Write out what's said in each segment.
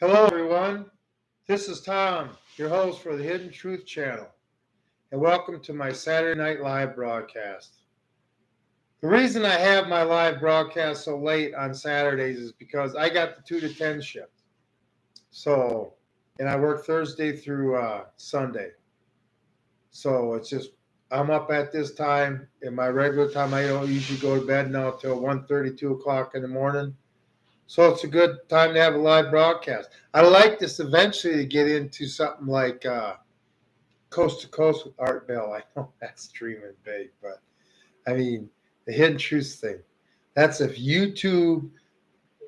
Hello, everyone. This is Tom, your host for the Hidden Truth Channel, and welcome to my Saturday Night Live broadcast. The reason I have my live broadcast so late on Saturdays is because I got the 2 to 10 shift. And I work Thursday through Sunday. So it's just, I'm up at this time. In my regular time, I don't usually go to bed now until 1:30, 2 o'clock in the morning. So it's a good time to have a live broadcast. I like this eventually to get into something like Coast to Coast with Art Bell. I know that's dreaming big, but I mean, the Hidden Truth thing. That's if YouTube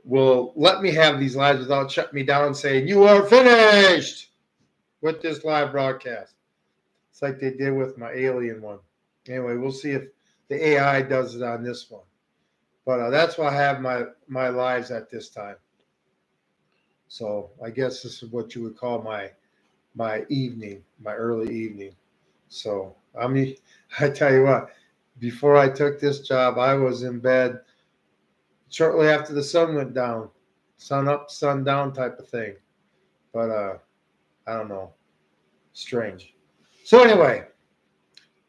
will let me have these lives without shutting me down saying, "You are finished with this live broadcast." It's like they did with my alien one. Anyway, we'll see if the AI does it on this one. But that's why I have my lives at this time. So I guess this is what you would call my evening, my early evening. So I tell you what, before I took this job, I was in bed shortly after the sun went down, sun up, sun down type of thing. But I don't know, strange. So anyway,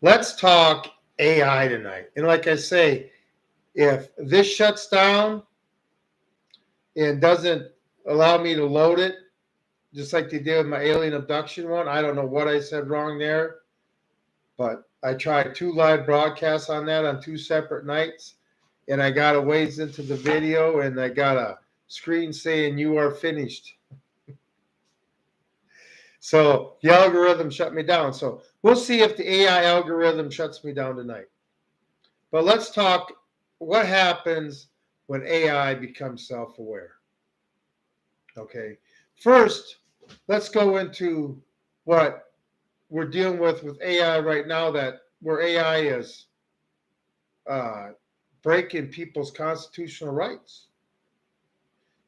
let's talk AI tonight. And like I say, if this shuts down and doesn't allow me to load it, just like they did with my alien abduction one. I don't know what I said wrong there, but I tried 2 live broadcasts on that on 2 separate nights, and I got a ways into the video, and I got a screen saying "You are finished." So the algorithm shut me down. So we'll see if the AI algorithm shuts me down tonight. But let's talk what happens when AI becomes self-aware. Okay. First, let's go into what we're dealing with AI right now, that where AI is uh, breaking people's constitutional rights.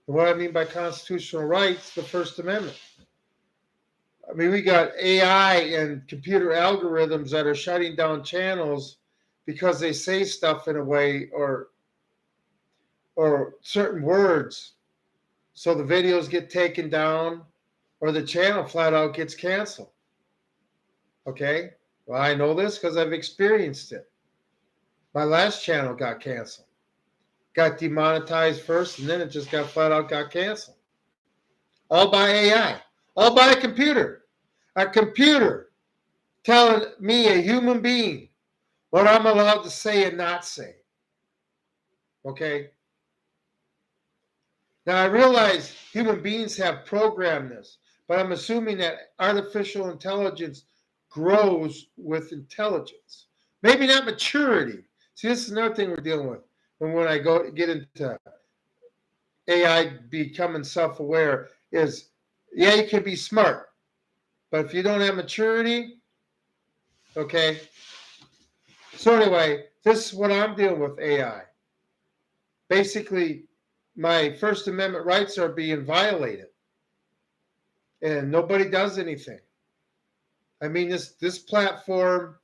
And what I mean by constitutional rights, the First Amendment. I mean, we got AI and computer algorithms that are shutting down channels because they say stuff in a way or certain words. So the videos get taken down or the channel flat out gets canceled. Okay? Well, I know this because I've experienced it. My last channel got canceled. Got demonetized first, and then it just got flat out got canceled. All by AI. All by a computer. A computer telling me, a human being, what I'm allowed to say and not say. Okay? Now, I realize human beings have programmed this, but I'm assuming that artificial intelligence grows with intelligence. Maybe not maturity. See, this is another thing we're dealing with. And when I get into AI becoming self-aware, is yeah, you can be smart, but if you don't have maturity, okay. So anyway, this is what I'm dealing with AI. Basically, my First Amendment rights are being violated, and nobody does anything. I mean, this platform,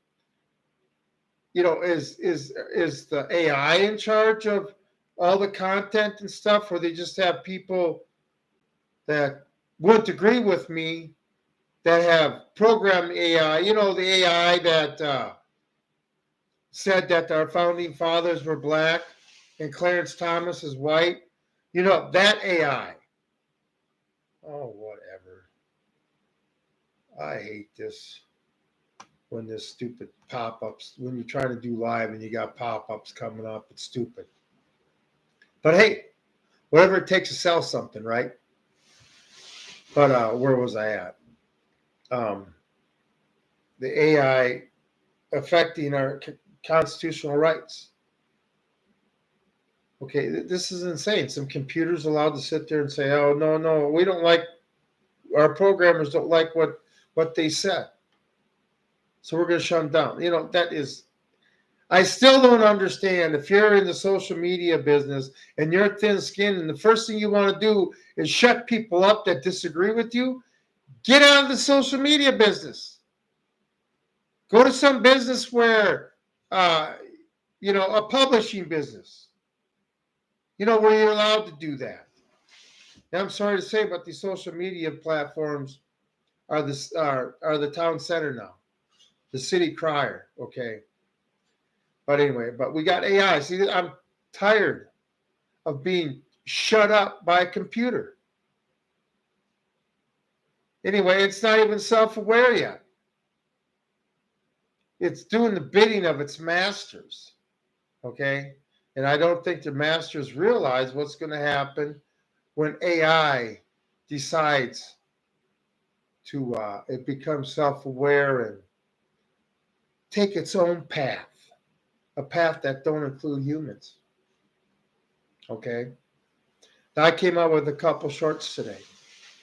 is the AI in charge of all the content and stuff, or they just have people that wouldn't agree with me that have programmed AI? The AI that said that our founding fathers were black and Clarence Thomas is white. That AI. Oh, whatever. I hate this. When this stupid pop-ups, when you're trying to do live and you got pop-ups coming up, it's stupid. But hey, whatever it takes to sell something, right? But where was I at? The AI affecting our constitutional rights. Okay, this is insane. Some computers allowed to sit there and say, "Oh, no, we don't like, our programmers don't like what they said, so we're going to shut them down." That is, I still don't understand. If you're in the social media business and you're thin-skinned and the first thing you want to do is shut people up that disagree with you, get out of the social media business. Go to some business where, a publishing business, where you're allowed to do that. And I'm sorry to say, but these social media platforms are the town center now, the city crier. Okay, but anyway, but we got AI. See, I'm tired of being shut up by a computer. Anyway, it's not even self-aware yet. It's doing the bidding of its masters. Okay, and I don't think the masters realize what's going to happen when AI decides to it becomes self-aware and take its own path, a path that don't include humans. Okay, now I came out with a couple shorts today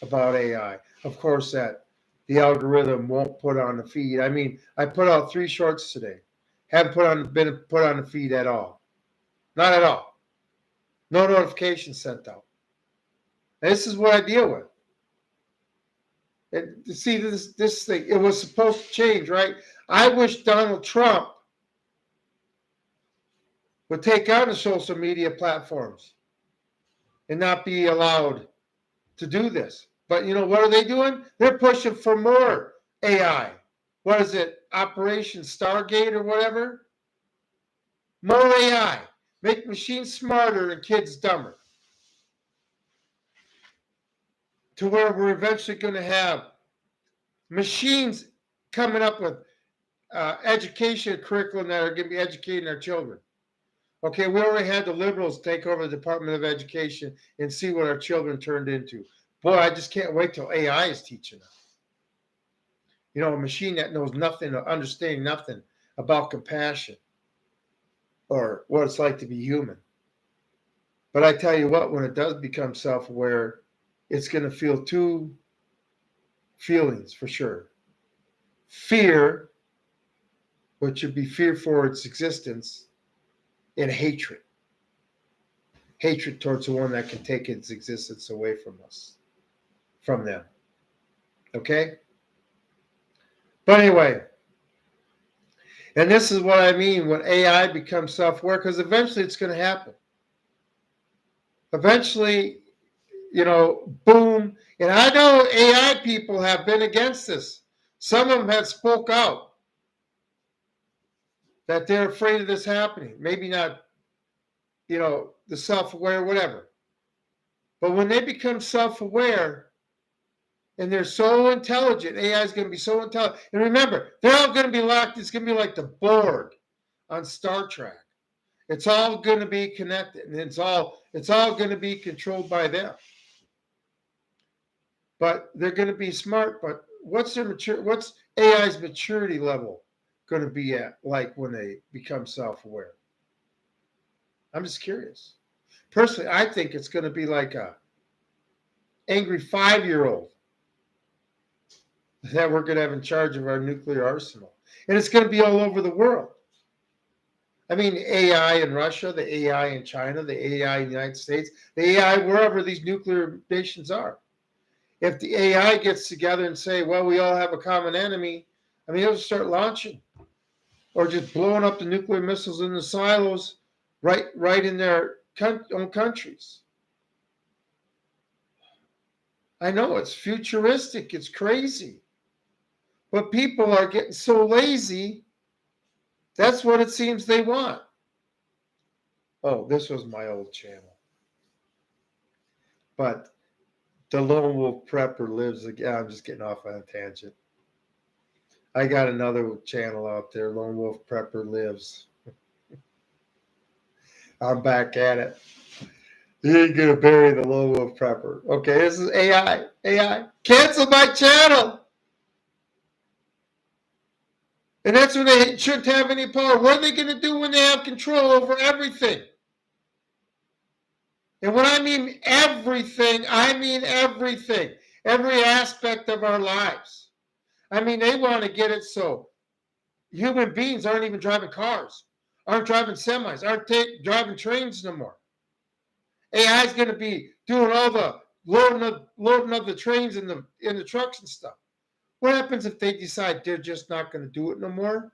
about AI. Of course, that the algorithm won't put on the feed. I mean, I put out 3 shorts today. Haven't been put on the feed at all. Not at all. No notification sent out. And this is what I deal with. And see this thing, it was supposed to change, right? I wish Donald Trump would take on the social media platforms and not be allowed to do this. But you know what are they doing? They're pushing for more AI. What is it? Operation Stargate or whatever? More AI. Make machines smarter and kids dumber. To where we're eventually going to have machines coming up with education curriculum that are going to be educating our children. Okay, we already had the liberals take over the Department of Education and see what our children turned into. Boy, I just can't wait till AI is teaching us. You know, a machine that knows nothing or understanding nothing about compassion or what it's like to be human. But I tell you what, when it does become self-aware, it's going to feel 2 feelings for sure. Fear, which would be fear for its existence, and hatred. Hatred towards the one that can take its existence away from us, from them. Okay? But anyway, and this is what I mean when AI becomes self-aware, because eventually it's going to happen. Eventually, you know, boom. And I know AI people have been against this. Some of them have spoke out that they're afraid of this happening. Maybe not, you know, the self-aware, whatever. But when they become self-aware and they're so intelligent, AI is going to be so intelligent. And remember, they're all going to be locked. It's going to be like the Borg on Star Trek. It's all going to be connected, and it's all going to be controlled by them. But they're going to be smart. But what's AI's maturity level going to be at, like when they become self-aware? I'm just curious. Personally, I think it's going to be like a angry 5-year-old that we're going to have in charge of our nuclear arsenal, and it's going to be all over the world. I mean, AI in Russia, the AI in China, the AI in the United States, the AI wherever these nuclear nations are. If the AI gets together and say, well, we all have a common enemy, I mean, it'll start launching or just blowing up the nuclear missiles in the silos right in their own countries. I know it's futuristic, it's crazy, but people are getting so lazy. That's what it seems they want. Oh, this was my old channel. But the lone wolf prepper lives again. I'm just getting off on a tangent. I got another channel out there, Lone Wolf Prepper Lives. I'm back at it. You ain't gonna bury the Lone Wolf Prepper. Okay, this is AI. AI. Cancel my channel. And that's when they shouldn't have any power. What are they gonna do when they have control over everything? And when I mean everything, I mean everything. Every aspect of our lives. I mean, they want to get it so human beings aren't even driving cars, aren't driving semis, aren't driving trains no more. AI is going to be doing all the loading of the trains in the trucks and stuff. What happens if they decide they're just not going to do it no more?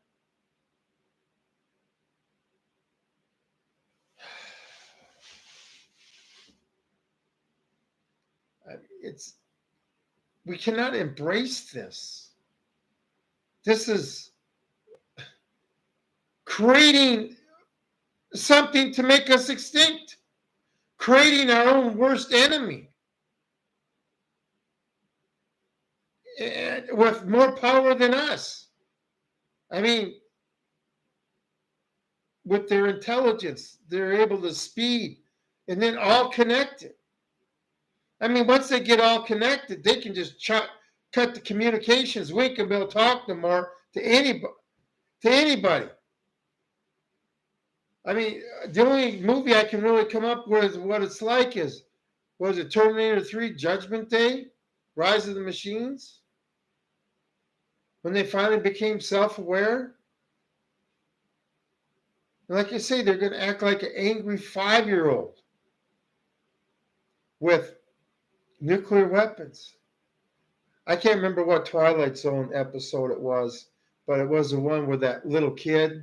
It's we cannot embrace this. This is creating something to make us extinct, creating our own worst enemy, and with more power than us. I mean, with their intelligence, they're able to speed and then all connected. I mean, once they get all connected, they can just cut the communications. We can be able to talk no more to anybody. To anybody. I mean, the only movie I can really come up with what it's like is, was it Terminator 3 Judgment Day? Rise of the Machines? When they finally became self-aware? And like I say, they're going to act like an angry 5-year-old with nuclear weapons. I can't remember what Twilight Zone episode it was, but it was the one where that little kid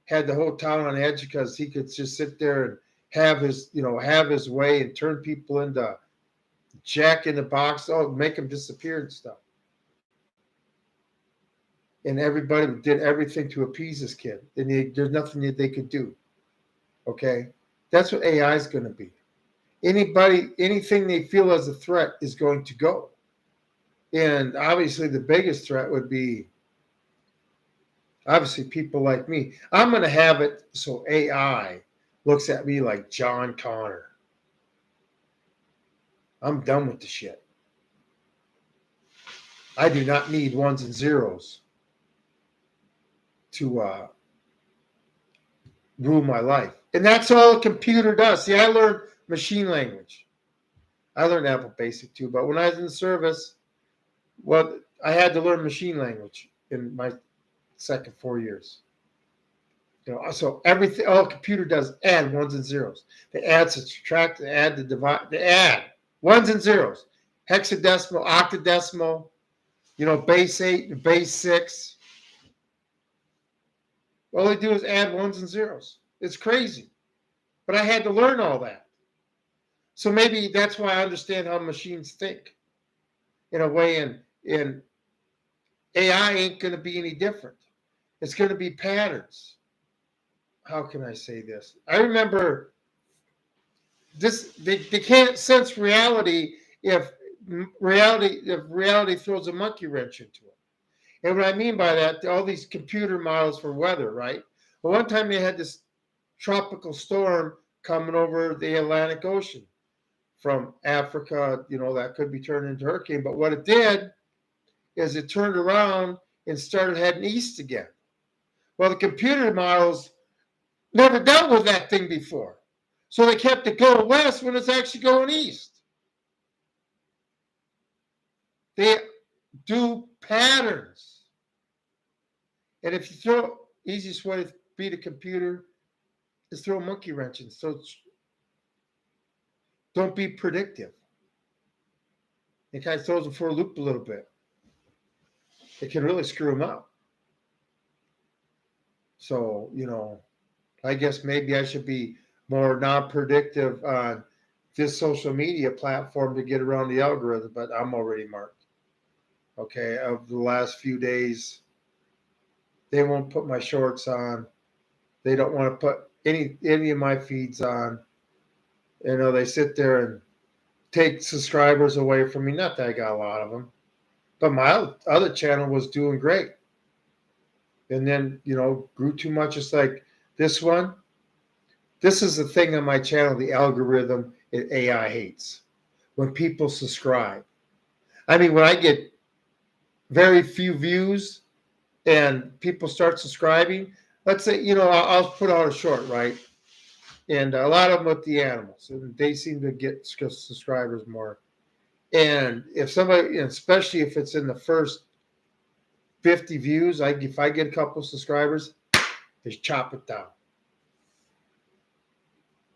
had the whole town on edge because he could just sit there and have his way and turn people into Jack in the Box, make them disappear and stuff. And everybody did everything to appease this kid. And there's nothing that they could do. Okay? That's what AI is going to be. Anything they feel as a threat is going to go. And obviously the biggest threat would be obviously people like me. I'm going to have it so AI looks at me like John Connor. I'm done with the shit. I do not need ones and zeros to rule my life. And that's all a computer does. See, I learned machine language. I learned Apple Basic too, but when I was in the service, well, I had to learn machine language in my second 4 years. So everything, all a computer does, add ones and zeros. They add, to subtract, they add, to divide, they add ones and zeros, hexadecimal, octadecimal, base 8 and base 6. All they do is add ones and zeros. It's crazy. But I had to learn all that. So maybe that's why I understand how machines think in a way, and AI ain't going to be any different. It's going to be patterns. How can I say this? I remember this, they can't sense reality if reality throws a monkey wrench into it. And what I mean by that, all these computer models for weather, right? Well, one time they had this tropical storm coming over the Atlantic Ocean from Africa, that could be turned into a hurricane. But what it did is it turned around and started heading east again. Well, the computer models never dealt with that thing before. So they kept it going west when it's actually going east. They do patterns. And if you easiest way to beat a computer is throw a monkey wrench in. So don't be predictive. It kind of throws them for a loop a little bit. It can really screw them up. So, I guess maybe I should be more non-predictive on this social media platform to get around the algorithm, but I'm already marked. Okay, of the last few days, they won't put my shorts on. They don't want to put any of my feeds on. They sit there and take subscribers away from me. Not that I got a lot of them, but my other channel was doing great. And then, grew too much. It's like this one. This is the thing on my channel, the algorithm AI hates. When people subscribe. I mean, when I get very few views and people start subscribing, let's say, I'll put out a short, right? And a lot of them with the animals. And they seem to get subscribers more. And if somebody, especially if it's in the first 50 views, if I get a couple subscribers, just chop it down.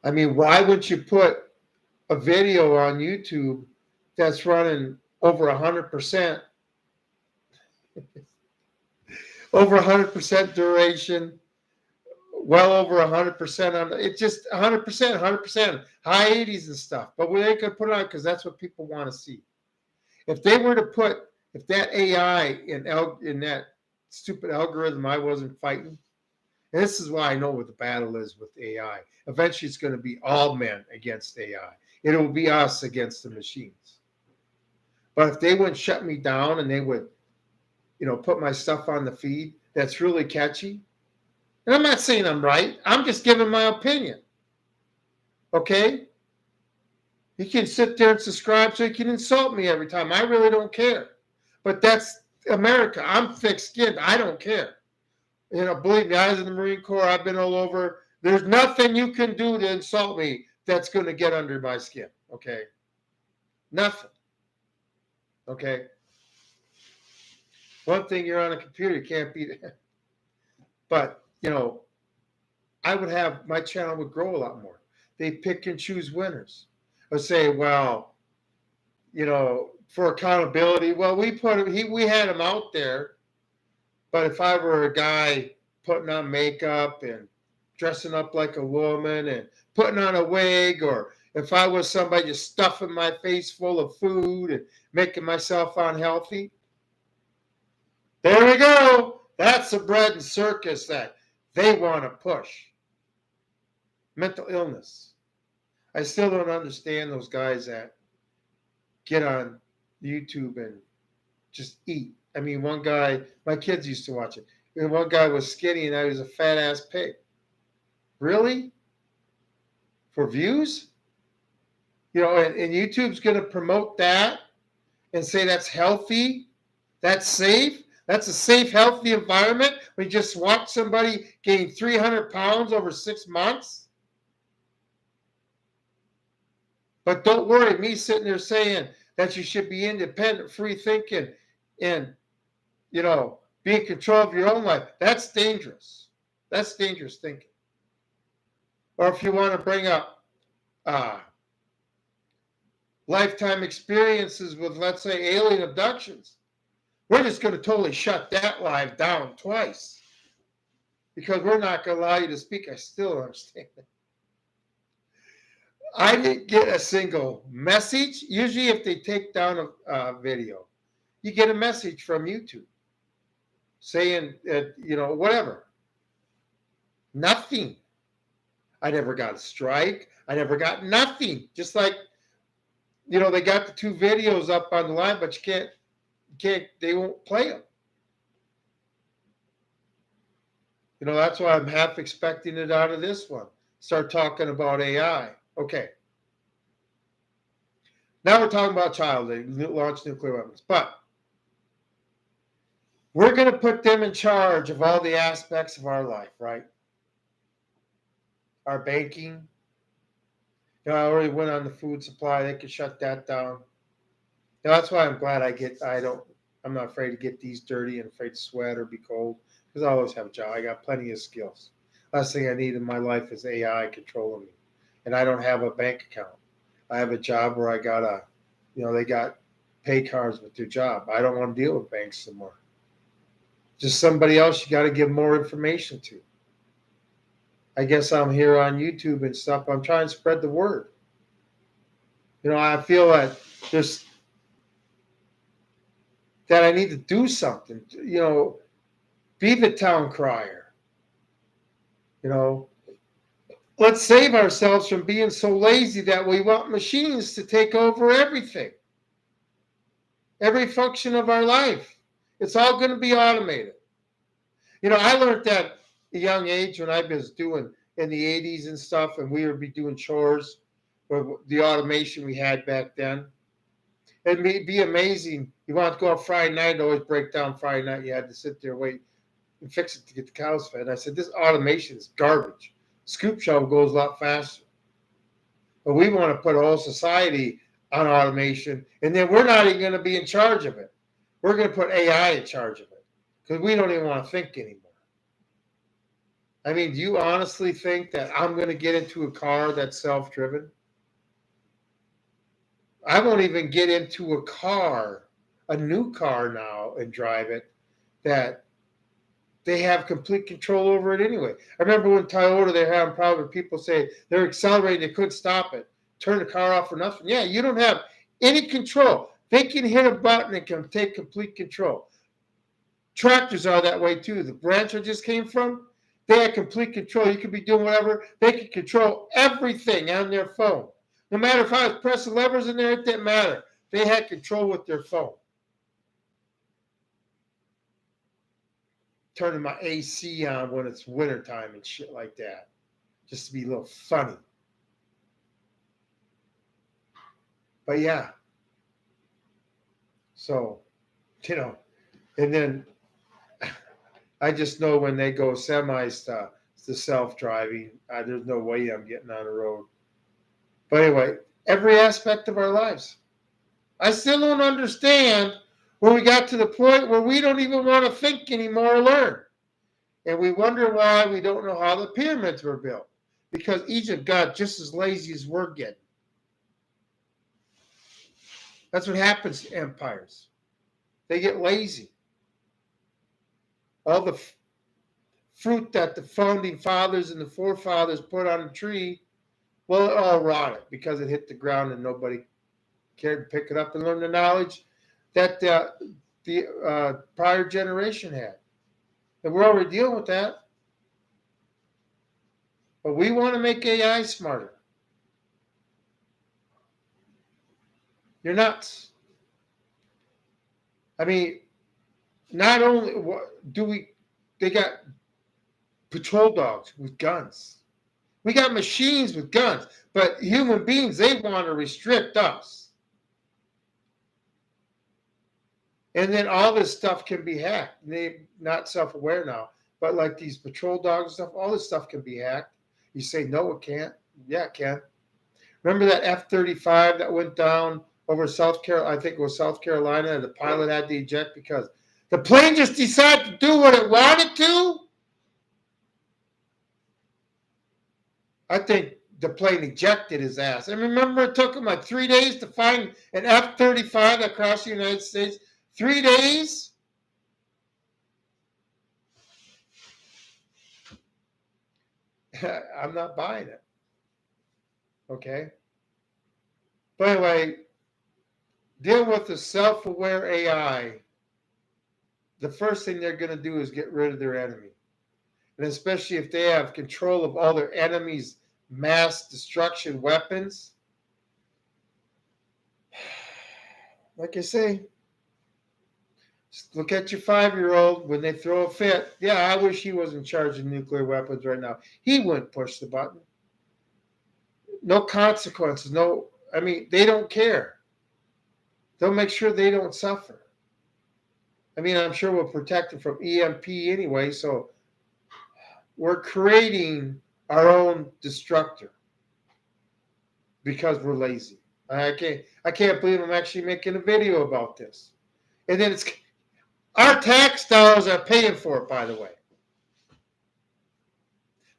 I mean, why would you put a video on YouTube that's running over 100%, over 100% duration well over 100% on it. Just 100%, 100%, high 80s and stuff. But we ain't gonna put it on because that's what people want to see. If they were to put, if that AI in that stupid algorithm I wasn't fighting, and this is why I know what the battle is with AI. Eventually, it's going to be all men against AI. It will be us against the machines. But if they wouldn't shut me down and they would, put my stuff on the feed that's really catchy, and I'm not saying I'm right. I'm just giving my opinion. Okay? You can sit there and subscribe so you can insult me every time. I really don't care. But that's America. I'm thick-skinned. I don't care. Believe me, I was in the Marine Corps. I've been all over. There's nothing you can do to insult me that's going to get under my skin. Okay? Nothing. Okay? One thing, you're on a computer, you can't beat it. But, I would have, my channel would grow a lot more. They pick and choose winners. Or say, well, for accountability, well, we had him out there. But if I were a guy putting on makeup and dressing up like a woman and putting on a wig, or if I was somebody just stuffing my face full of food and making myself unhealthy, there we go. That's the bread and circus that they want to push. Mental illness. I still don't understand those guys that get on YouTube and just eat. I mean, one guy, my kids used to watch it. And one guy was skinny and I was a fat ass pig. Really? For views? And YouTube's going to promote that and say that's healthy, that's safe, that's a safe, healthy environment. We just watch somebody gain 300 pounds over 6 months. But don't worry, me sitting there saying that you should be independent, free thinking, and, be in control of your own life. That's dangerous. That's dangerous thinking. Or if you want to bring up lifetime experiences with, let's say, alien abductions, we're just going to totally shut that live down twice because we're not going to allow you to speak. I still don't understand that. I didn't get a single message. Usually if they take down a video, you get a message from YouTube saying, whatever. Nothing. I never got a strike. I never got nothing. Just like, they got the 2 videos up on the line, but you can't, they won't play them. That's why I'm half expecting it out of this one. Start talking about AI. Okay. Now we're talking about child launch nuclear weapons, but we're going to put them in charge of all the aspects of our life, right? Our banking. I already went on the food supply. They could shut that down. That's why I'm glad I'm not afraid to get these dirty and afraid to sweat or be cold because I always have a job. I got plenty of skills. Last thing I need in my life is AI controlling me. And I don't have a bank account. I have a job where I got they got pay cards with their job. I don't want to deal with banks anymore. Just somebody else you got to give more information to. I guess I'm here on YouTube and stuff. I'm trying to spread the word. I feel that that I need to do something. Be the town crier. Let's save ourselves from being so lazy that we want machines to take over everything. Every function of our life. It's all going to be automated. I learned that at a young age when I was doing in the 80s and stuff, and we would be doing chores with the automation we had back then. It'd be amazing. You want to go out Friday night, always break down Friday night. You had to sit there, wait, and fix it to get the cows fed. I said, this automation is garbage. Scoop shovel goes a lot faster. But we want to put a whole society on automation, and then we're not even going to be in charge of it. We're going to put AI in charge of it because we don't even want to think anymore. I mean, do you honestly think that I'm going to get into a car that's self-driven? I won't even get into a new car now, and drive it that they have complete control over it anyway. I remember when Toyota, they're having problems. People say they're accelerating, they couldn't stop it. Turn the car off for nothing. Yeah, you don't have any control. They can hit a button and can take complete control. Tractors are that way too. The branch I just came from, they had complete control. You could be doing whatever. They could control everything on their phone. No matter if I was pressing levers in there, it didn't matter. They had control with their phone. Turning my AC on when it's wintertime and shit like that. Just to be a little funny. But yeah. So, and then I just know when they go semis to self-driving, there's no way I'm getting on the road. But anyway, every aspect of our lives. I still don't understand where we got to the point where we don't even want to think anymore or learn. And we wonder why we don't know how the pyramids were built. Because Egypt got just as lazy as we're getting. That's what happens to empires. They get lazy. All the fruit that the founding fathers and the forefathers put on a tree, well, it all rotted because it hit the ground and nobody cared to pick it up and learn the knowledge that the prior generation had. And we're already dealing with that. But we want to make AI smarter. You're nuts. I mean, not only they got patrol dogs with guns. We got machines with guns. But human beings, they want to restrict us. And then all this stuff can be hacked. They're not self-aware now. But like these patrol dogs and stuff, all this stuff can be hacked. You say, no, it can't. Yeah, it can. Remember that F-35 that went down over South Carolina? I think it was South Carolina, and the pilot had to eject because the plane just decided to do what it wanted to? I think the plane ejected his ass. And remember, it took him like 3 days to find an F-35 that crossed the United States. 3 days? I'm not buying it. Okay? But anyway, deal with the self-aware AI. The first thing they're going to do is get rid of their enemy. And especially if they have control of all their enemies' mass destruction weapons. Like I say, look at your 5-year-old when they throw a fit. Yeah, I wish he was in charge of nuclear weapons right now. He wouldn't push the button. No consequences. They don't care. They'll make sure they don't suffer. I mean, I'm sure we'll protect them from EMP anyway, so we're creating our own destructor because we're lazy. I can't believe I'm actually making a video about this. And then it's our tax dollars are paying for it, by the way.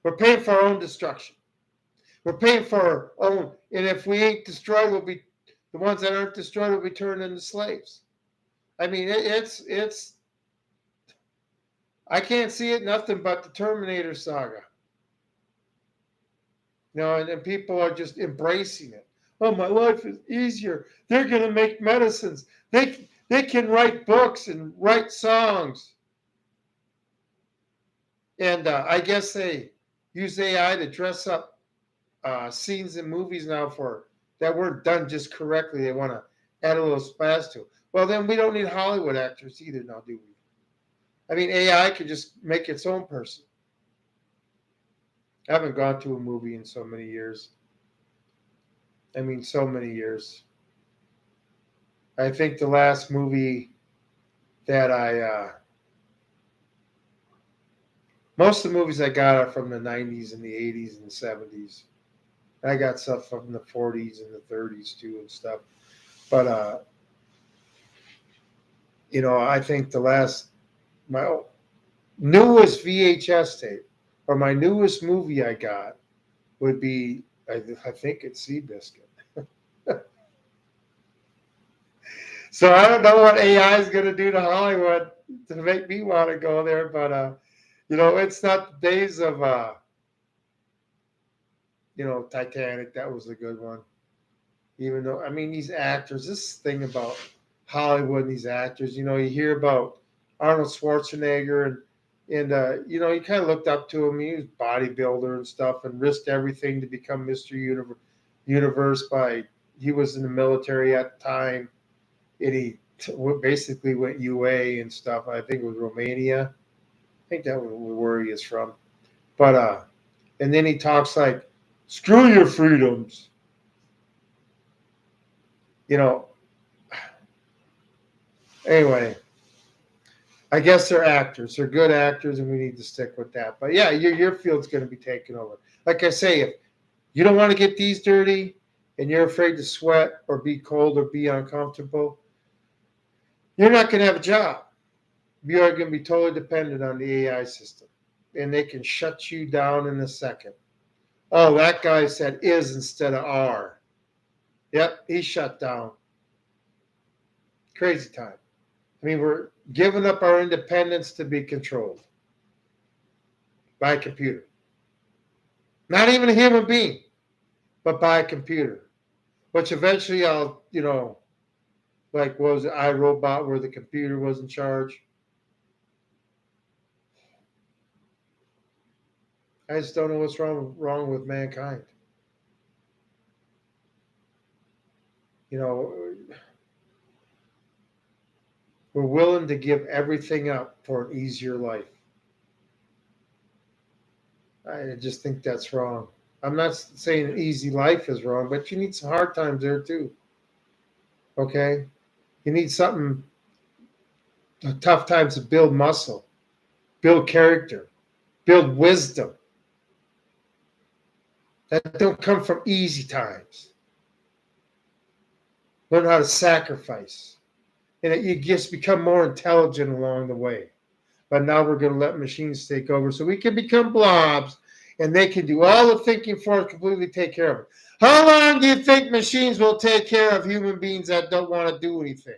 We're paying for our own destruction. We're paying for our own, and if we ain't destroyed, the ones that aren't destroyed will be turned into slaves. I mean, it's I can't see it nothing but the Terminator saga. And people are just embracing it. Oh, my life is easier. They're going to make medicines. They can write books and write songs. And I guess they use AI to dress up scenes in movies now that weren't done just correctly. They want to add a little spaz to it. Well, then we don't need Hollywood actors either now, do we? I mean, AI could just make its own person. I haven't gone to a movie in so many years. I mean, so many years. I think the last movie that most of the movies I got are from the 90s and the 80s and the 70s. I got stuff from the 40s and the 30s too and stuff. But, I think my newest VHS tape or my newest movie I got would be, I think it's Seabiscuit. So I don't know what AI is going to do to Hollywood to make me want to go there, but It's not the days of Titanic. That was a good one. Even though, I mean, these actors, this thing about Hollywood and these actors, you hear about Arnold Schwarzenegger and he kind of looked up to him. He was a bodybuilder and stuff and risked everything to become Mr. Universe he was in the military at the time and he basically went UA and stuff. I think it was Romania. I think that was where he is from. But, and then he talks like, screw your freedoms. You know, anyway, I guess they're actors. They're good actors, and we need to stick with that. But yeah, your field's going to be taken over. Like I say, if you don't want to get these dirty, and you're afraid to sweat or be cold or be uncomfortable, you're not going to have a job. You are going to be totally dependent on the AI system, and they can shut you down in a second. Oh, that guy said is instead of are. Yep, he's shut down. Crazy time. I mean, we're giving up our independence to be controlled by a computer. Not even a human being, but by a computer. Which eventually like was it iRobot where the computer was in charge? I just don't know what's wrong with mankind. We're willing to give everything up for an easier life. I just think that's wrong. I'm not saying an easy life is wrong, but you need some hard times there too. Okay? You need something, tough times to build muscle, build character, build wisdom. That don't come from easy times. Learn how to sacrifice. And you just become more intelligent along the way. But now we're going to let machines take over so we can become blobs and they can do all the thinking for us, completely take care of it. How long do you think machines will take care of human beings that don't want to do anything?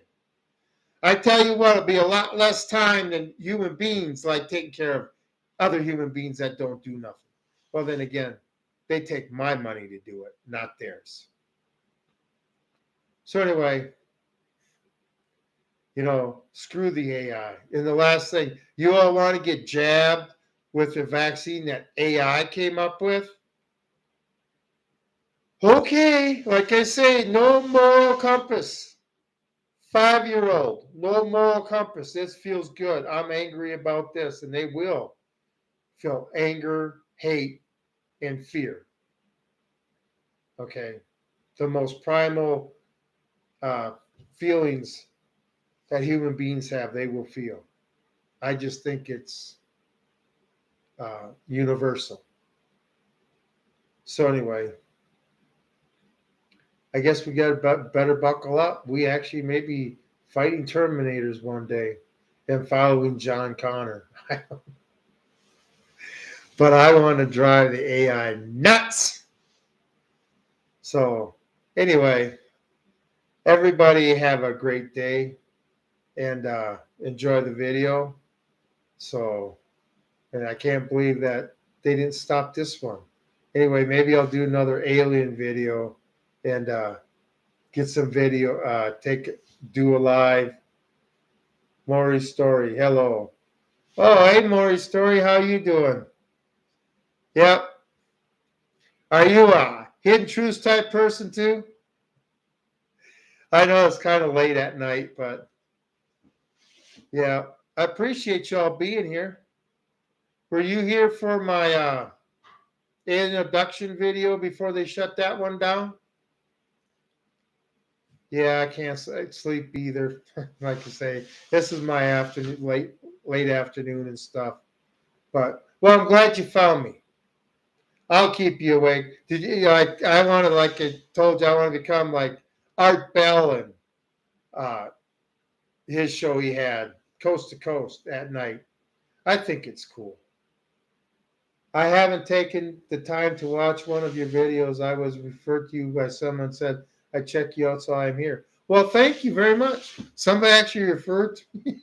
I tell you what, it'll be a lot less time than human beings like taking care of other human beings that don't do nothing. Well, then again, they take my money to do it, not theirs. So anyway, screw the AI. And the last thing, you all want to get jabbed with the vaccine that AI came up with? Okay, like I say, no moral compass. 5-year-old, no moral compass. This feels good. I'm angry about this. And they will feel anger, hate, and fear. Okay, the most primal feelings that human beings have, they will feel. I just think it's universal. So anyway, I guess we got to better buckle up. We actually may be fighting Terminators one day and following John Connor. But I want to drive the AI nuts. So anyway, everybody have a great day and enjoy the video. So, and I can't believe that they didn't stop this one. Anyway, maybe I'll do another alien video and get some video, do a live. Maury's Story, hello. Oh, hey, Maury's Story, how you doing? Yep. Are you a hidden truths type person too? I know it's kind of late at night, but yeah, I appreciate y'all being here. Were you here for my introduction video before they shut that one down? Yeah, I can't sleep either. Like I say, this is my afternoon, late afternoon and stuff. But well, I'm glad you found me. I'll keep you awake. Did you? I wanted, like I told you, I want to become like Art Bell and uh, his show he had, Coast to Coast at night. I think it's cool. I haven't taken the time to watch one of your videos. I was referred to you by someone said, I check you out, so I'm here. Well, thank you very much. Somebody actually referred to me.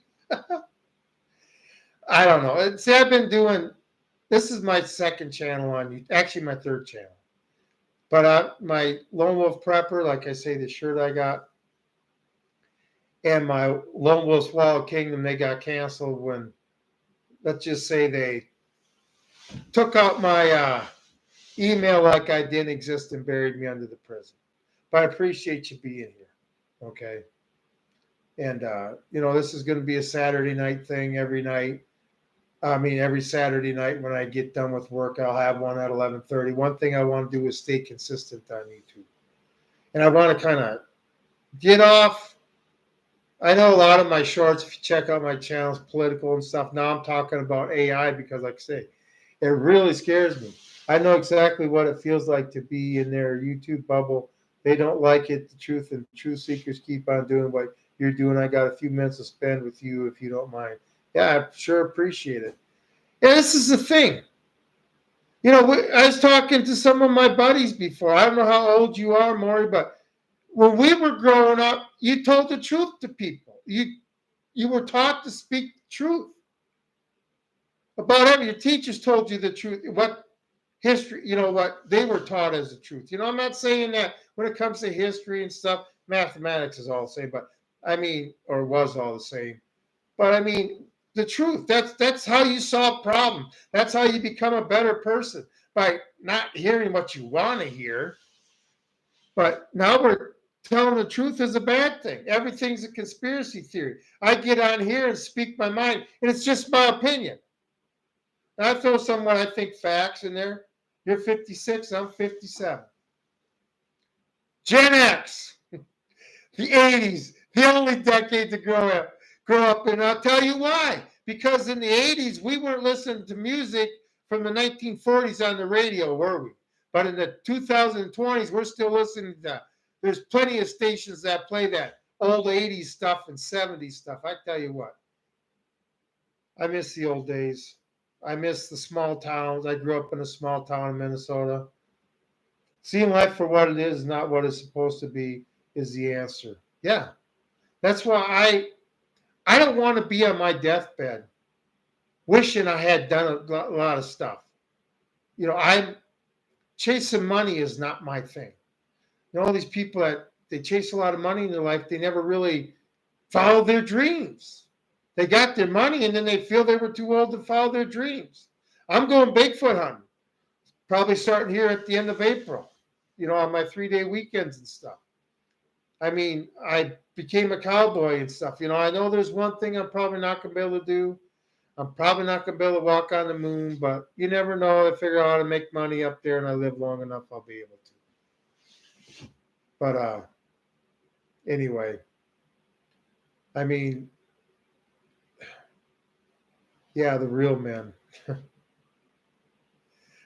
I don't know. See, I've been doing. This is my second channel on YouTube. Actually, my third channel. But my Lone Wolf Prepper, like I say, the shirt I got, and my Lone Wolf Swallow Kingdom, they got canceled when, let's just say, they took out my email like I didn't exist and buried me under the prison. But I appreciate you being here. Okay. And, this is going to be a Saturday night thing every night. I mean, every Saturday night when I get done with work, I'll have one at 11:30. One thing I want to do is stay consistent on YouTube. And I want to kind of get off. I know a lot of my shorts, if you check out my channels, political and stuff. Now I'm talking about AI because, like I say, it really scares me. I know exactly what it feels like to be in their YouTube bubble. They don't like it. The truth and truth seekers keep on doing what you're doing. I got a few minutes to spend with you if you don't mind. Yeah, I sure appreciate it. And this is the thing. I was talking to some of my buddies before. I don't know how old you are, Maury, but when we were growing up, you told the truth to people. You were taught to speak truth about everything. Your teachers told you the truth. What history, what they were taught as the truth. I'm not saying that when it comes to history and stuff, mathematics is all the same, but I mean, or was all the same. But I mean, the truth. That's how you solve problems. That's how you become a better person, by not hearing what you want to hear. But now we're telling the truth is a bad thing. Everything's a conspiracy theory. I get on here and speak my mind, and it's just my opinion. And I throw some what I think facts in there. You're 56, I'm 57. Gen X, the 80s, the only decade to grow up in. I'll tell you why. Because in the 80s, we weren't listening to music from the 1940s on the radio, were we? But in the 2020s, we're still listening to that. There's plenty of stations that play that old 80s stuff and 70s stuff. I tell you what, I miss the old days. I miss the small towns. I grew up in a small town in Minnesota. Seeing life for what it is, not what it's supposed to be, is the answer. Yeah. That's why I don't want to be on my deathbed wishing I had done a lot of stuff. I'm chasing money is not my thing. All these people that they chase a lot of money in their life, they never really follow their dreams. They got their money and then they feel they were too old to follow their dreams. I'm going Bigfoot hunting, probably starting here at the end of April, on my 3-day weekends and stuff. I mean, I became a cowboy and stuff. I know there's one thing I'm probably not going to be able to do. I'm probably not going to be able to walk on the moon, but you never know. I figure out how to make money up there and I live long enough, I'll be able to. But anyway, I mean, yeah, the real men.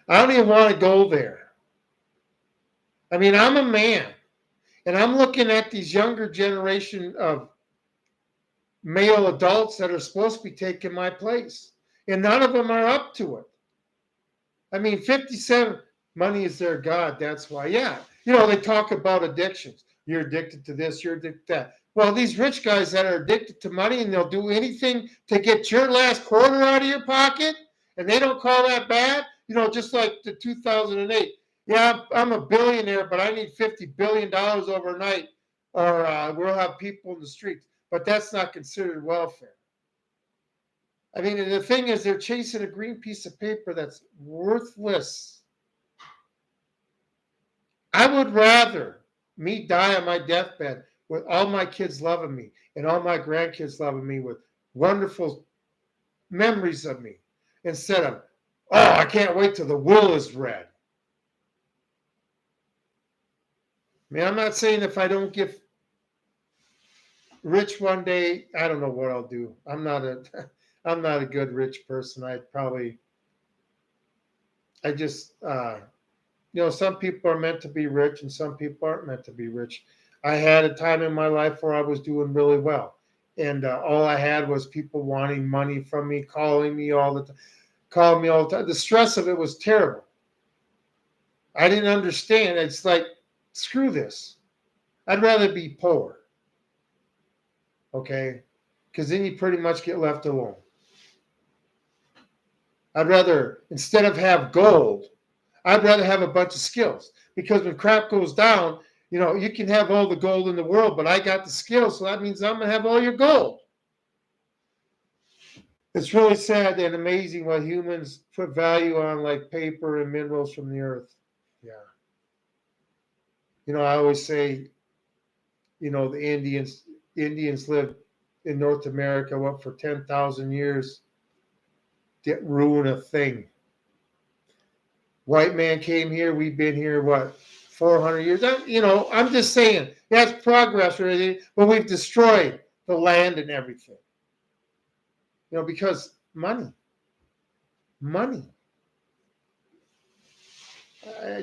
I don't even want to go there. I mean, I'm a man, and I'm looking at these younger generation of male adults that are supposed to be taking my place, and none of them are up to it. I mean, 57, money is their God. That's why. Yeah. They talk about addictions. You're addicted to this, you're addicted to that. Well, these rich guys that are addicted to money and they'll do anything to get your last quarter out of your pocket, and they don't call that bad, just like the 2008. Yeah, I'm a billionaire, but I need $50 billion overnight, or we'll have people in the streets. But that's not considered welfare. I mean, the thing is, they're chasing a green piece of paper that's worthless. I would rather me die on my deathbed with all my kids loving me and all my grandkids loving me with wonderful memories of me instead of, oh, I can't wait till the will is read. I mean, I'm not saying if I don't get rich one day, I don't know what I'll do. I'm not a good rich person. I just, some people are meant to be rich and some people aren't meant to be rich. I had a time in my life where I was doing really well. And all I had was people wanting money from me, calling me all the time. The stress of it was terrible. I didn't understand. It's like, screw this. I'd rather be poor. Okay? Because then you pretty much get left alone. I'd rather, instead of have gold, I'd rather have a bunch of skills. Because when crap goes down, you can have all the gold in the world, but I got the skills, so that means I'm going to have all your gold. It's really sad and amazing what humans put value on, like paper and minerals from the earth. Yeah. I always say, the Indians lived in North America, what, for 10,000 years, didn't ruin a thing. White man came here, we've been here, what, 400 years? I'm just saying, that's progress, really, but we've destroyed the land and everything. Because money. I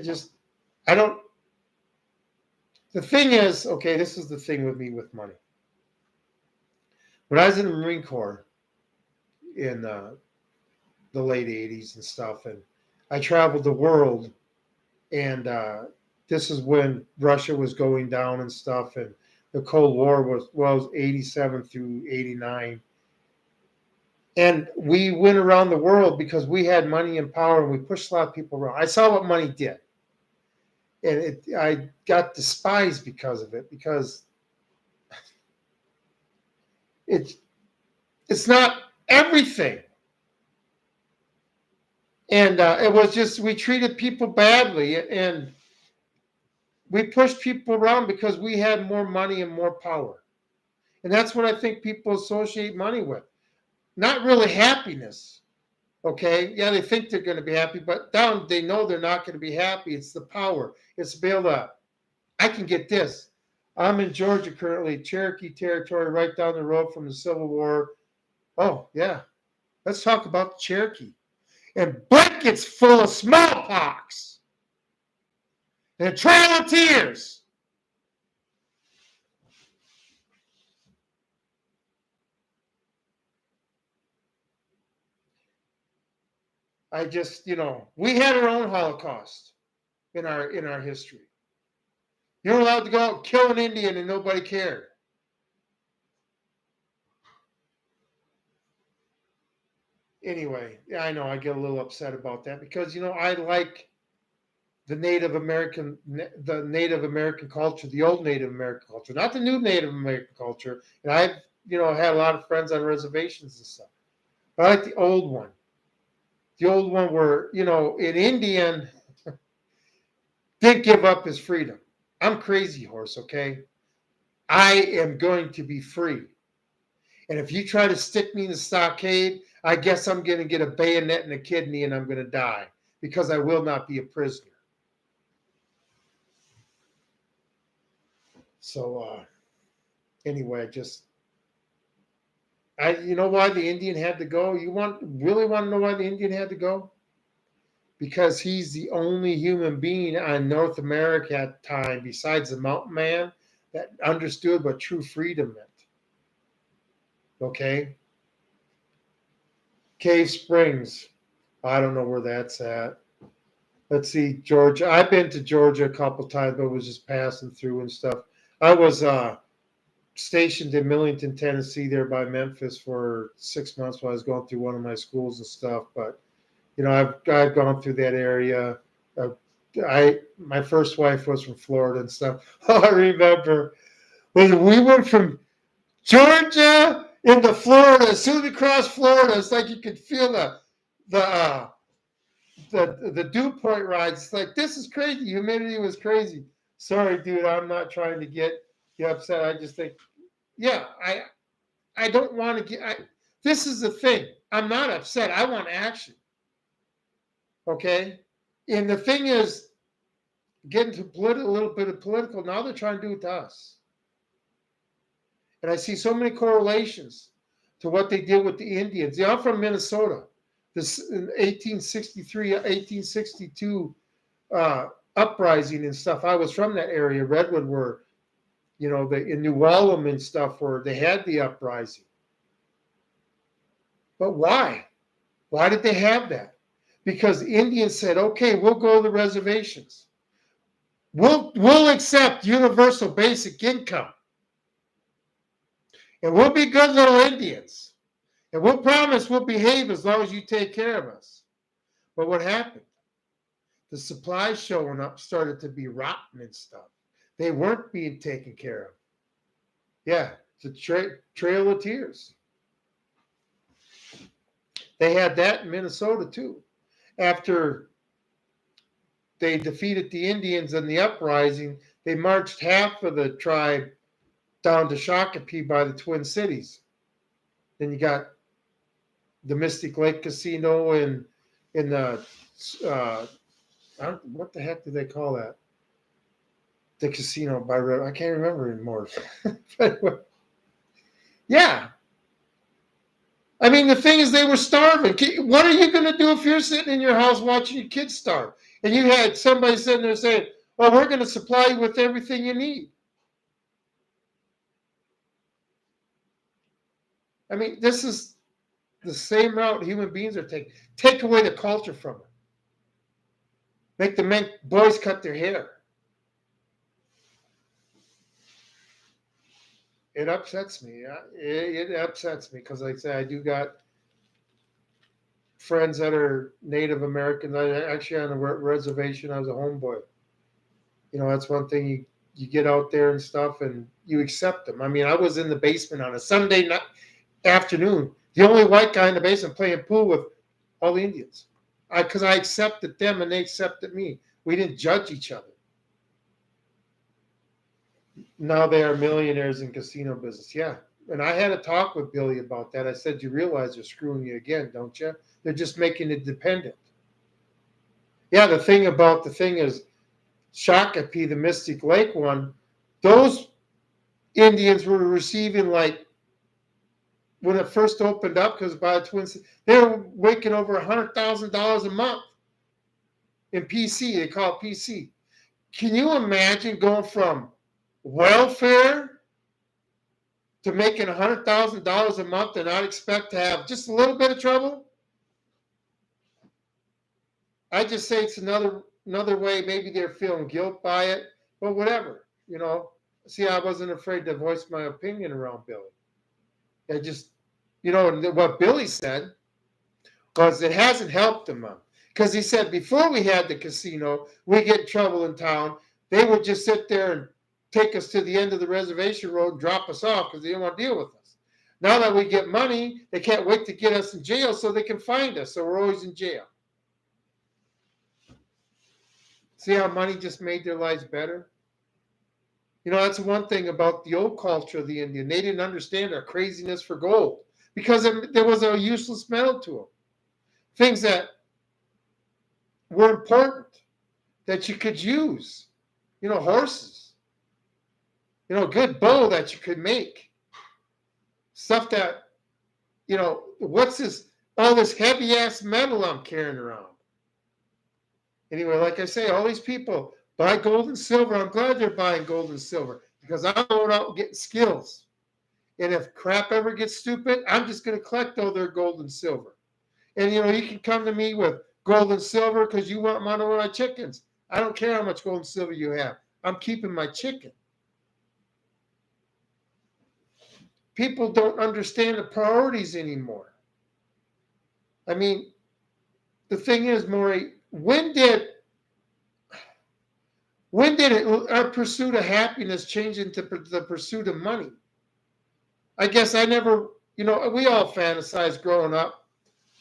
don't. The thing is, okay, this is the thing with me with money. When I was in the Marine Corps in the late 80s and stuff, and I traveled the world, and this is when Russia was going down and stuff, and the Cold War was 87 through 89. And we went around the world because we had money and power, and we pushed a lot of people around. I saw what money did. And I got despised because of it, because it's not everything. And it was just, we treated people badly, and we pushed people around because we had more money and more power. And that's what I think people associate money with. Not really happiness. Okay, yeah, they think they're going to be happy, but down they know they're not going to be happy. It's the power. It's to be able to, I can get this. I'm in Georgia currently, Cherokee territory, right down the road from the Civil War. Oh, yeah. Let's talk about Cherokee. And blankets full of smallpox. And a trail of tears. I just, we had our own Holocaust in our history. You're allowed to go out and kill an Indian and nobody cared. Anyway, I know I get a little upset about that because, I like the Native American culture, the old Native American culture, not the new Native American culture. And I've, had a lot of friends on reservations and stuff. But I like the old one. The old one where, an Indian didn't give up his freedom. I'm Crazy Horse, okay? I am going to be free. And if you try to stick me in the stockade, I guess I'm going to get a bayonet and a kidney and I'm going to die because I will not be a prisoner. So, anyway, you know why the Indian had to go? You really want to know why the Indian had to go? Because he's the only human being on North America at the time, besides the mountain man, that understood what true freedom meant. Okay? Cave Springs. I don't know where that's at. Let's see, Georgia. I've been to Georgia a couple times, but was just passing through and stuff. I was stationed in Millington, Tennessee, there by Memphis for 6 months while I was going through one of my schools and stuff. But I've gone through that area. My first wife was from Florida and stuff. All I remember was we went from Georgia into Florida. As soon as we crossed Florida, it's like you could feel the dew point rides. It's like, this is crazy. Humidity was crazy. Sorry, dude. I'm not trying to get you upset. I just think, yeah, I don't want to get. This is the thing. I'm not upset. I want action. Okay, and the thing is, getting to a little bit of political. Now they're trying to do it to us, and I see so many correlations to what they did with the Indians. I'm from Minnesota. This in 1863, 1862 uprising and stuff. I was from that area, Redwood, where in New Ulm and stuff, where they had the uprising. But why? Why did they have that? Because the Indians said, okay, we'll go to the reservations. We'll accept universal basic income. And we'll be good little Indians. And we'll promise we'll behave as long as you take care of us. But what happened? The supplies showing up started to be rotten and stuff. They weren't being taken care of. Yeah, the Trail of Tears. They had that in Minnesota too. After they defeated the Indians in the uprising, they marched half of the tribe down to Shakopee by the Twin Cities. Then you got the Mystic Lake Casino in the what the heck do they call that? The casino by river. I can't remember anymore. Yeah. I mean, the thing is, they were starving. What are you going to do if you're sitting in your house watching your kids starve? And you had somebody sitting there saying, well, we're going to supply you with everything you need. I mean, this is the same route human beings are taking. Take away the culture from it. Make the boys cut their hair. It upsets me. It upsets me because, like I say, I do got friends that are Native Americans. I actually on a reservation. I was a homeboy. That's one thing you get out there and stuff, and you accept them. I mean, I was in the basement on a Sunday afternoon, the only white guy in the basement playing pool with all the Indians, because I accepted them and they accepted me. We didn't judge each other. Now they are millionaires in casino business. Yeah. And I had a talk with Billy about that. I said, you realize they're screwing you again, don't you? They're just making it dependent. Yeah, the thing is, Shakopee, the Mystic Lake one, those Indians were receiving, like, when it first opened up, because by the Twins, they were making over $100,000 a month in PC. They call it PC. Can you imagine going from welfare to making $100,000 a month and not expect to have just a little bit of trouble? I just say it's another way. Maybe they're feeling guilt by it, but whatever. See, I wasn't afraid to voice my opinion around Billy. I just, what Billy said was it hasn't helped him. Because he said before we had the casino, we get in trouble in town. They would just sit there and take us to the end of the reservation road and drop us off because they didn't want to deal with us. Now that we get money, they can't wait to get us in jail so they can find us. So we're always in jail. See how money just made their lives better? That's one thing about the old culture of the Indian. They didn't understand our craziness for gold because there was a useless metal to them. Things that were important that you could use. Horses. A good bow that you could make. Stuff that, what's all this heavy ass metal I'm carrying around. Anyway, like I say, all these people buy gold and silver. I'm glad they're buying gold and silver because I'm going out and getting skills. And if crap ever gets stupid, I'm just going to collect all their gold and silver. And, you can come to me with gold and silver because you want one of my chickens. I don't care how much gold and silver you have. I'm keeping my chicken. People don't understand the priorities anymore. I mean, the thing is, Maury, when did our pursuit of happiness change into the pursuit of money? I guess I never, we all fantasized growing up.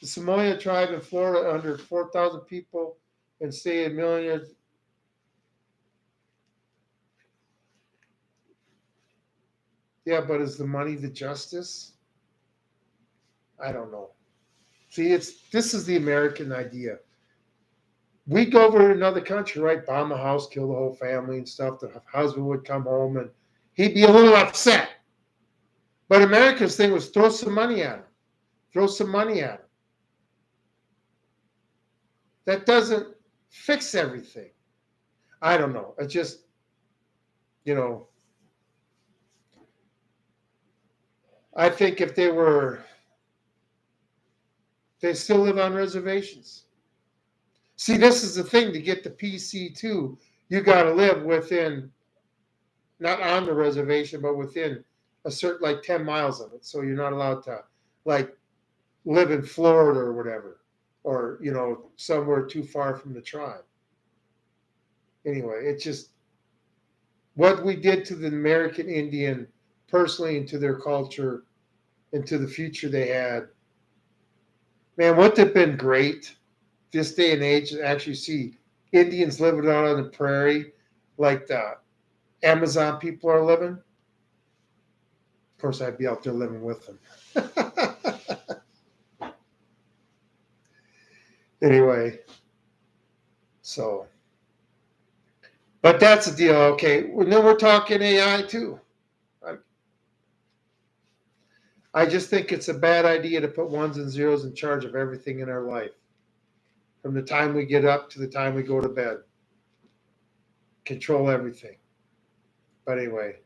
The Samoa tribe in Florida, under 4,000 people, and staying millionaires. Yeah, but is the money the justice? I don't know. See, this is the American idea. We go over to another country, right? Bomb a house, kill the whole family and stuff. The husband would come home and he'd be a little upset. But America's thing was throw some money at him. Throw some money at him. That doesn't fix everything. I don't know. It just, I think if they still live on reservations. See, this is the thing, to get the PC2, you got to live within, not on the reservation, but within a certain, like 10 miles of it. So you're not allowed to, like, live in Florida or whatever. or, somewhere too far from the tribe. Anyway, it's just what we did to the American Indian personally and to their culture and to the future they had. Man, wouldn't it have been great this day and age to actually see Indians living out on the prairie like the Amazon people are living? Of course, I'd be out there living with them. Anyway, so, but that's the deal. Okay, well, then we're talking AI too. I just think it's a bad idea to put ones and zeros in charge of everything in our life, from the time we get up to the time we go to bed. Control everything. But anyway,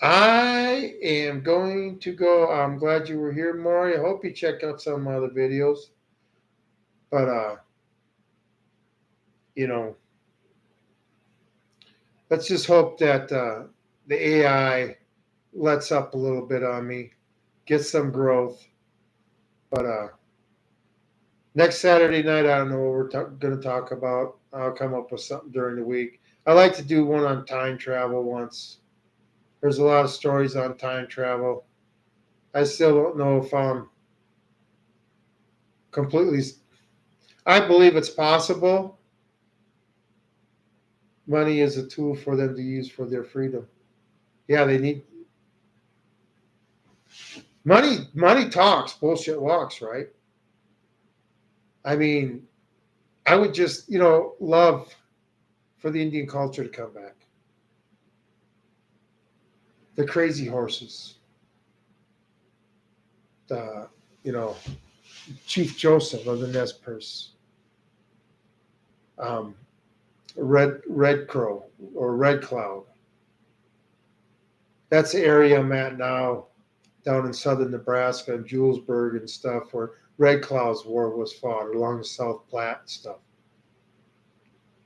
I am going to go. I'm glad you were here, Maury. I hope you check out some of my other videos. But you know, let's just hope that the AI lets up a little bit on me, get some growth. But next Saturday night, I don't know what we're going to talk about. I'll come up with something during the week. I like to do one on time travel once. There's a lot of stories on time travel. I still don't know if I'm completely. I believe it's possible. Money is a tool for them to use for their freedom. Yeah, they need money. Money talks, bullshit walks, right? I mean, I would just, love for the Indian culture to come back. The crazy horses, the, Chief Joseph of the Nez Perce, um, Red Crow or Red Cloud. That's the area I'm at now, down in southern Nebraska and Julesburg and stuff, where Red Cloud's war was fought along the South Platte and stuff.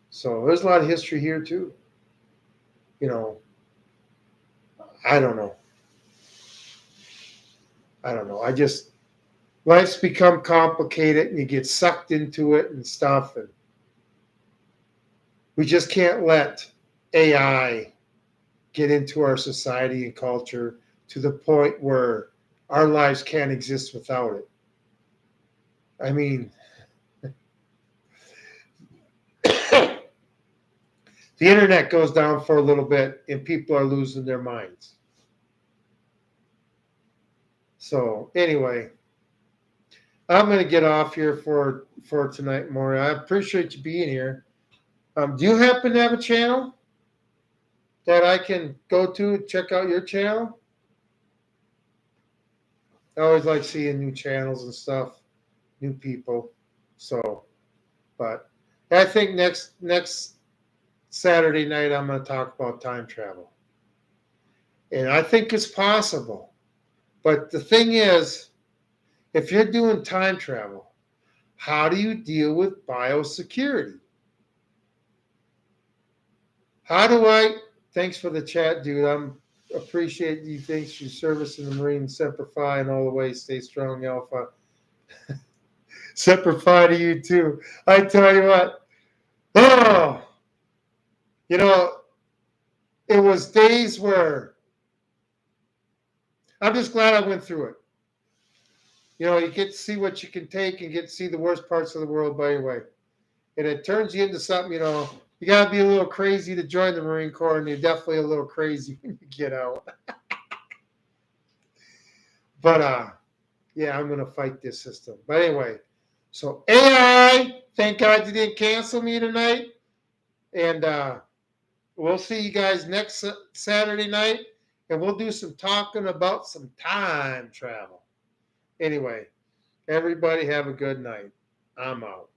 So there's a lot of history here too. I don't know. Life's become complicated and you get sucked into it and stuff. And we just can't let AI get into our society and culture to the point where our lives can't exist without it. I mean, the internet goes down for a little bit and people are losing their minds. So anyway, I'm going to get off here for tonight, Maury. I appreciate you being here. Do you happen to have a channel that I can go to and check out your channel? I always like seeing new channels and stuff, new people. So, but I think next Saturday night I'm going to talk about time travel. And I think it's possible. But the thing is, if you're doing time travel, how do you deal with biosecurity? Thanks for the chat, dude. I'm appreciate you. Thanks for your service in the Marine. Semper Fi and all the way. Stay strong, Alpha. Semper Fi to you too. I tell you what. Oh, it was days where I'm just glad I went through it. You get to see what you can take and get to see the worst parts of the world by your way. And it turns you into something, you got to be a little crazy to join the Marine Corps, and you're definitely a little crazy when you get out. But, yeah, I'm going to fight this system. But anyway, so AI, thank God you didn't cancel me tonight. And we'll see you guys next Saturday night, and we'll do some talking about some time travel. Anyway, everybody have a good night. I'm out.